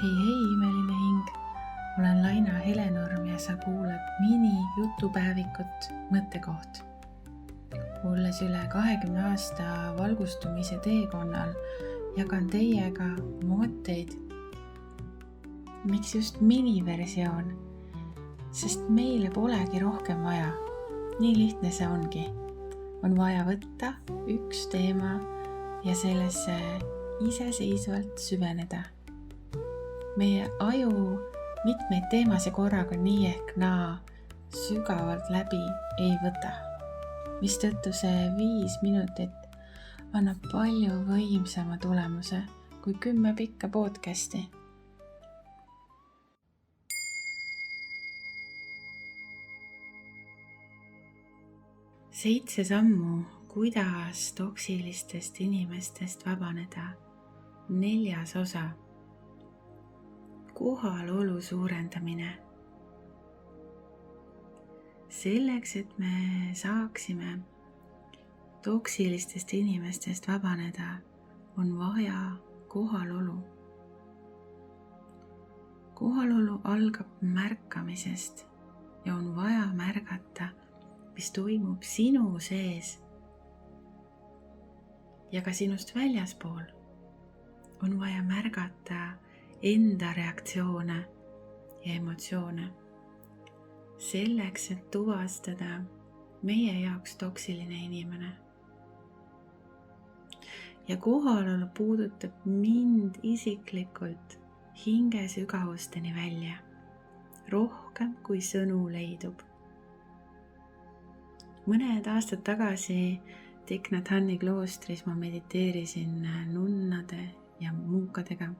Hei, imeline hing! Olen Laina Helenurm ja sa kuulad mini-jutupäevikut Mõttekoht. Olles üle 20 aasta valgustumise teekonnal, jagan teiega mõtteid. Miks just miniversioon? Sest meile polegi rohkem vaja. Nii lihtne see ongi. On vaja võtta üks teema ja sellesse iseseisvalt süveneda. Meie aju mitmeid teemasid korraga nii ehk naa sügavalt läbi ei võta, mistõttu see 5 minutit annab palju võimsama tulemuse kui 10 pikka podcasti. Seitse sammu, kuidas toksilistest inimestest vabaneda. 4. osa. Kohalolu suurendamine. Selleks, et me saaksime toksilistest inimestest vabaneda, on vaja kohalolu. Kohalolu algab märkamisest ja on vaja märgata, mis toimub sinu sees ja ka sinust väljaspool. On vaja märgata enda reaktsioone ja emotsioone. Selleks, et tuvastada meie jaoks toksiline inimene. Ja kohalolu puudutab mind isiklikult hinge sügavusteni välja. Rohkem kui sõnu leidub. Mõned aastad tagasi Thich Nhat Hanhi kloostris ma mediteerisin nunnade ja muukadega.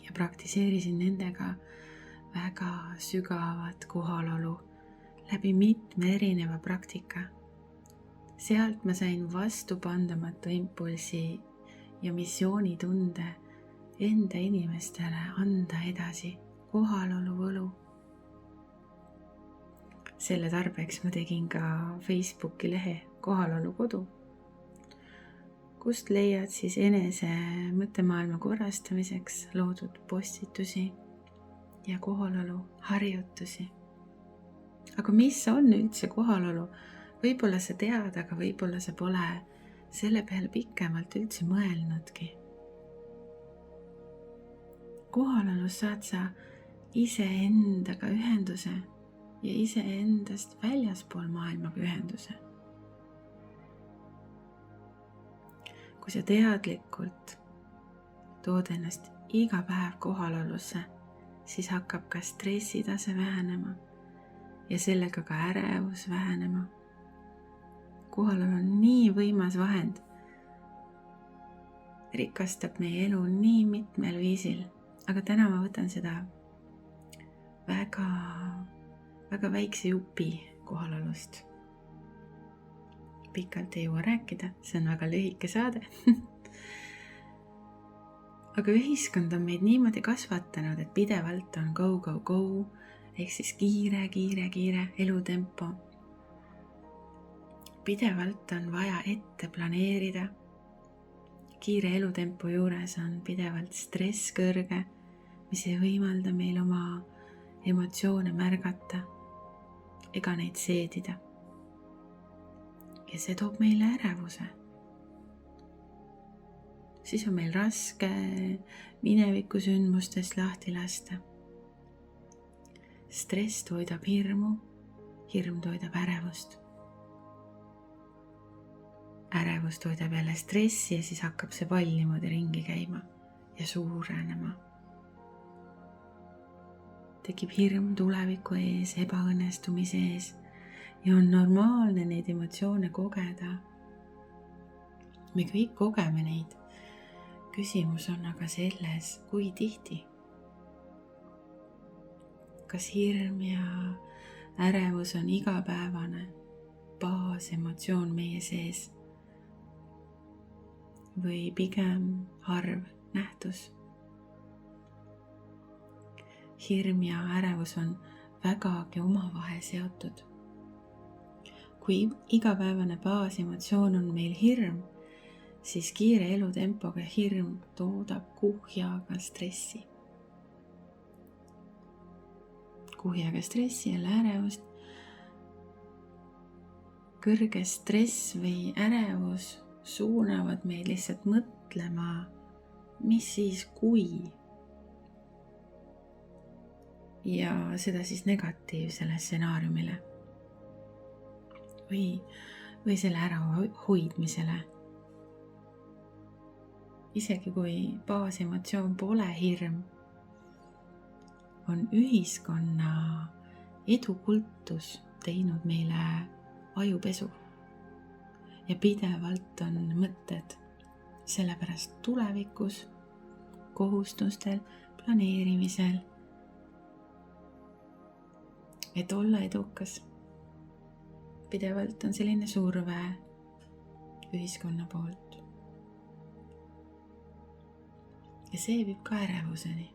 Ja praktiseerisin nendega väga sügavat kohalolu läbi mitme erineva praktika. Sealt ma sain vastupandamatu impulsi ja missioonitunde enda inimestele anda edasi kohalolu võlu. Selle tarbeks ma tegin ka Facebooki lehe Kohalolu kodu, kust leiad siis enese mõttemaailma korrastamiseks loodud postitusi ja kohalolu harjutusi. Aga mis on üldse kohalolu? Võib-olla sa tead, aga võib-olla sa pole selle peale pikemalt üldse mõelnudki. Kohalolus saad sa iseendaga ühenduse ja iseendast väljaspool maailmaga ühenduse. Kui sa teadlikult tood ennast iga päev kohalolusse, siis hakkab ka stressitase vähenema ja sellega ka ärevus vähenema. Kohalolu on nii võimas vahend. Rikastab meie elu nii mitmel viisil, aga täna ma võtan seda väga väikse jupi kohalolust. Pikalt ei jõua rääkida, see on väga lühike saade. Aga ühiskond on meid niimoodi kasvatanud, et pidevalt on go, ehk siis kiire elutempo. Pidevalt on vaja ette planeerida. Kiire elutempo juures on pidevalt stress kõrge, mis ei võimalda meil oma emotsioone märgata ega neid seedida. Ja see toob meile ärevuse. Siis on meil raske mineviku sündmustest lahti lasta. Stress toidab hirmu, hirm toidab ärevust. Ärevus toidab jälle stressi ja siis hakkab see pall niimoodi ringi käima ja suurenema. Tekib hirm tuleviku ees, ebaõnnestumise ees. Ja on normaalne neid emotsioone kogeda. Me kõik kogeme neid. Küsimus on aga selles, kui tihti. Kas hirm ja ärevus on igapäevane baasemotsioon meie sees või pigem harv nähtus? Hirm ja ärevus on vägagi omavahel seotud. Kui igapäevane baasemotsioon on meil hirm, siis kiire elutempoga hirm toodab kuhjaga stressi kuhi aga stressi, jälle ärevust. Kõrge stress või ärevus suunavad meid lihtsalt mõtlema, mis siis kui. Ja seda siis negatiivsele stsenaariumile või selle ärahoidmisele. Isegi kui baasemotsioon pole hirm, on ühiskonna edukultus teinud meile ajupesu ja pidevalt on mõtted sellepärast tulevikus, kohustustel, planeerimisel, et olla edukas. Pidevalt on selline surve ühiskonna poolt. Ja see viib ka ärevuseni.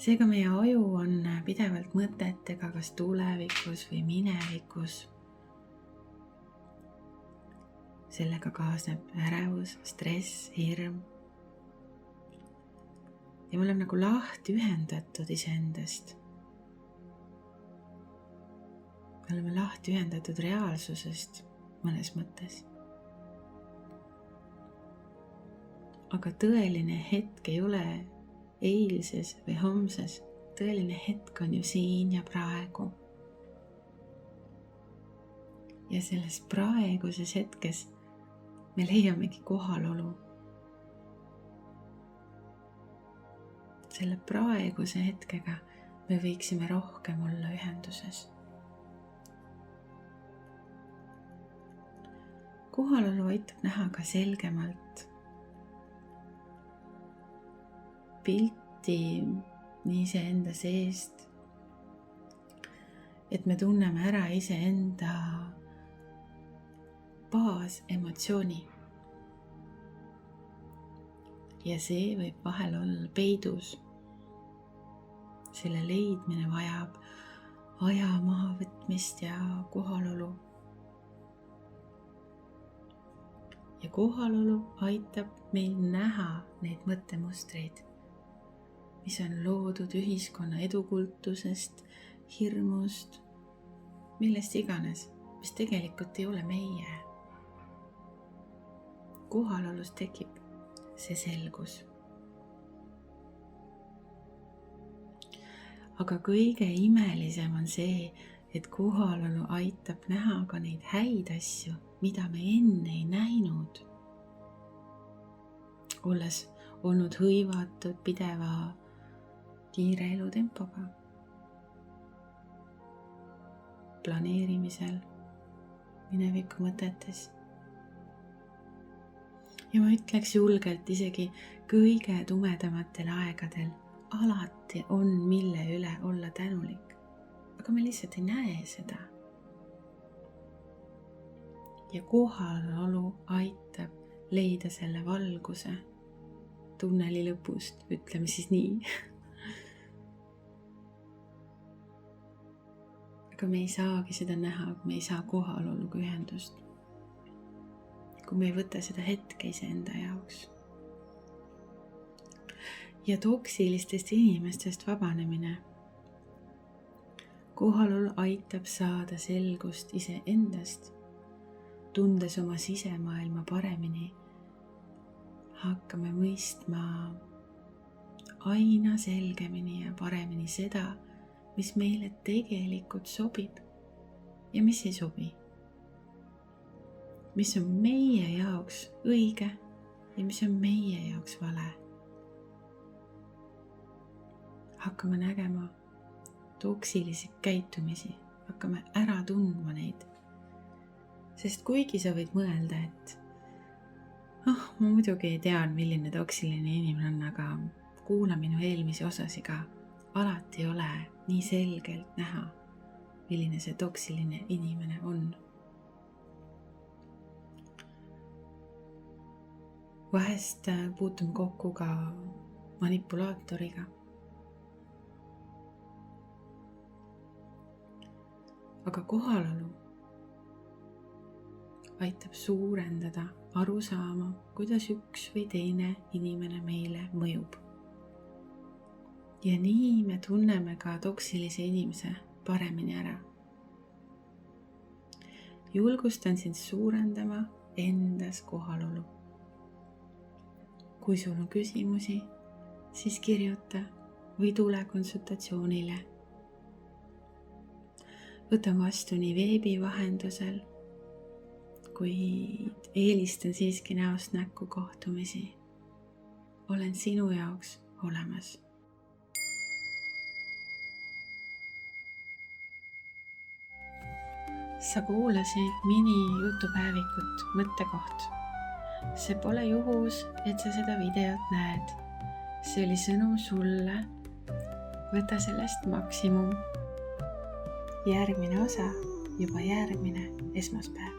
Seega meie aju on pidevalt mõtetega kas tulevikus või minevikus. Sellega kaasneb ärevus, stress, hirm. Ja me oleme nagu lahti ühendatud iseendast. Me oleme lahti ühendatud reaalsusest mõnes mõttes. Aga tõeline hetk ei ole eilses või homses. Tõeline hetk on ju siin ja praegu. Ja selles praeguses hetkes me leiamegi kohalolu. Selle praeguse hetkega me võiksime rohkem olla ühenduses. Kohalolu aitab näha ka selgemalt pilti nii iseenda seest, et me tunneme ära iseenda baasemotsiooni. Ja see võib vahel olla peidus. Selle leidmine vajab aja mahavõtmist ja kohalolu. Ja kohalolu aitab meil näha neid mõttemustreid, mis on loodud ühiskonna edukultusest, hirmust, millest iganes, mis tegelikult ei ole meie. Kohalolus tekib see selgus. Aga kõige imelisem on see, et kohalolu aitab näha ka neid häid asju, mida me enne ei näinud. Olles olnud hõivatud pideva kiire elutempoga, planeerimisel, mineviku mõtetes. Ja ma ütleks julgelt, isegi kõige tumedamatel aegadel alati on mille üle olla tänulik, aga me lihtsalt ei näe seda. Ja kohalolu aitab leida selle valguse tunneli lõpust, ütleme siis nii. Aga me ei saagi seda näha, kui me ei saa kohaloluga ühendust. Kui me ei võta seda hetke iseenda jaoks. Ja toksilistest inimestest vabanemine. Kohalolu aitab saada selgust iseendast, tundes oma sisemaailma paremini. Hakkame mõistma aina selgemini ja paremini seda, mis meile tegelikult sobib ja mis ei sobi. Mis on meie jaoks õige ja mis on meie jaoks vale. Hakkame nägema toksilisi käitumisi, hakkame ära tundma neid. Sest kuigi sa võid mõelda, et ma muidugi ei tea, milline toksiline inimene on, aga kuula minu eelmisi osasiga, alati ei ole nii selgelt näha, milline see toksiline inimene on. Vahest puutume kokku ka manipulaatoriga. Aga kohalolu aitab suurendada arusaama, kuidas üks või teine inimene meile mõjub. Ja nii me tunneme ka toksilise inimese paremini ära. Julgustan sind suurendama endas kohalolu. Kui sul on küsimusi, siis kirjuta või tule konsultatsioonile. Võtan vastu nii veebi vahendusel, kuid eelistan siiski näost näkku kohtumisi. Olen sinu jaoks olemas. Sa kuulasid mini-jutupäevikut Mõttekoht. See pole juhus, et sa seda videot näed. See oli sõnum sulle. Võta sellest maksimum. Järgmine osa juba järgmine esmaspäev.